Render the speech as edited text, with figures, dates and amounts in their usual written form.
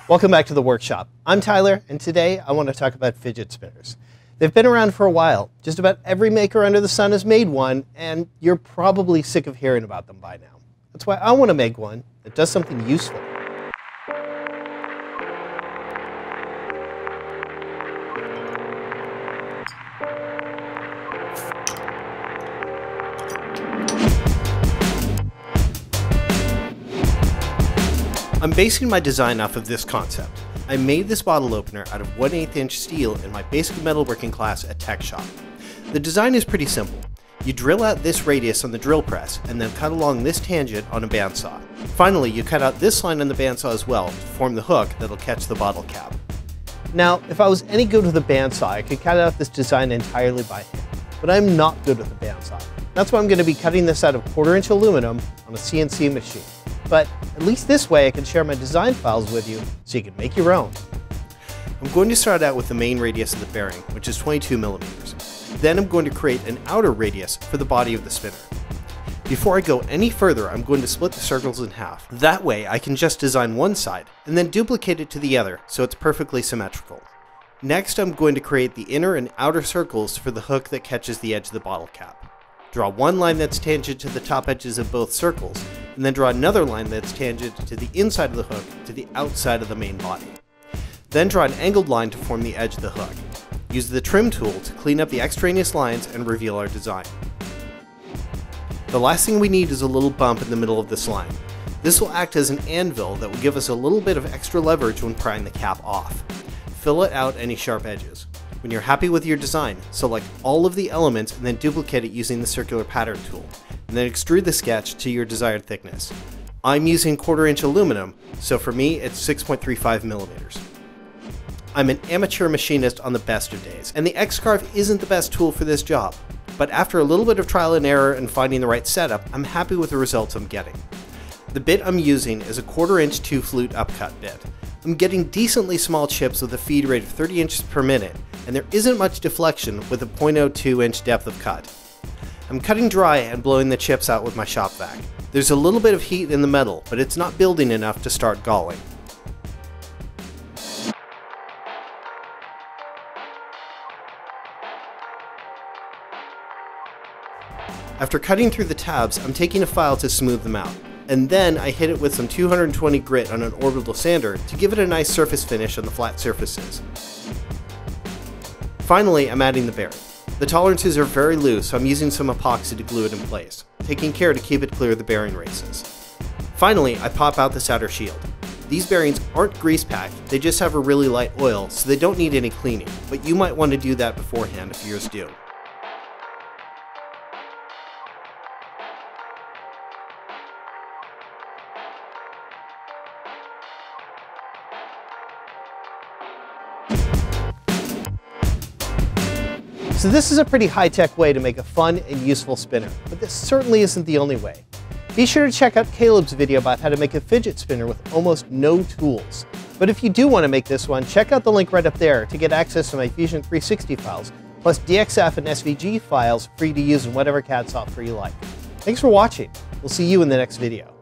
Welcome back to the workshop. I'm Tyler, and today I want to talk about fidget spinners. They've been around for a while. Just about every maker under the sun has made one, and you're probably sick of hearing about them by now. That's why I want to make one that does something useful. I'm basing my design off of this concept. I made this bottle opener out of 1/8 inch steel in my basic metalworking class at Tech Shop. The design is pretty simple. You drill out this radius on the drill press and then cut along this tangent on a bandsaw. Finally, you cut out this line on the bandsaw as well to form the hook that'll catch the bottle cap. Now, if I was any good with a bandsaw, I could cut out this design entirely by hand, but I'm not good with a bandsaw. That's why I'm going to be cutting this out of 1/4 inch aluminum on a CNC machine. But at least this way I can share my design files with you so you can make your own. I'm going to start out with the main radius of the bearing, which is 22 millimeters. Then I'm going to create an outer radius for the body of the spinner. Before I go any further, I'm going to split the circles in half. That way I can just design one side and then duplicate it to the other so it's perfectly symmetrical. Next, I'm going to create the inner and outer circles for the hook that catches the edge of the bottle cap. Draw one line that's tangent to the top edges of both circles, and then draw another line that's tangent to the inside of the hook to the outside of the main body. Then draw an angled line to form the edge of the hook. Use the trim tool to clean up the extraneous lines and reveal our design. The last thing we need is a little bump in the middle of this line. This will act as an anvil that will give us a little bit of extra leverage when prying the cap off. Fill it out any sharp edges. When you're happy with your design, select all of the elements and then duplicate it using the circular pattern tool, and then extrude the sketch to your desired thickness. I'm using 1/4 inch aluminum, so for me it's 6.35 millimeters. I'm an amateur machinist on the best of days, and the x-carve isn't the best tool for this job, but after a little bit of trial and error and finding the right setup, I'm happy with the results I'm getting. The bit I'm using is a 1/4 inch 2-flute upcut bit. I'm getting decently small chips with a feed rate of 30 inches per minute, and there isn't much deflection with a 0.02 inch depth of cut. I'm cutting dry and blowing the chips out with my shop vac. There's a little bit of heat in the metal, but it's not building enough to start galling. After cutting through the tabs, I'm taking a file to smooth them out, and then I hit it with some 220 grit on an orbital sander to give it a nice surface finish on the flat surfaces. Finally, I'm adding the bearing. The tolerances are very loose, so I'm using some epoxy to glue it in place, taking care to keep it clear of the bearing races. Finally, I pop out this outer shield. These bearings aren't grease packed, they just have a really light oil, so they don't need any cleaning, but you might want to do that beforehand if yours do. So this is a pretty high-tech way to make a fun and useful spinner, but this certainly isn't the only way. Be sure to check out Caleb's video about how to make a fidget spinner with almost no tools. But if you do want to make this one, check out the link right up there to get access to my Fusion 360 files, plus DXF and SVG files free to use in whatever CAD software you like. Thanks for watching. We'll see you in the next video.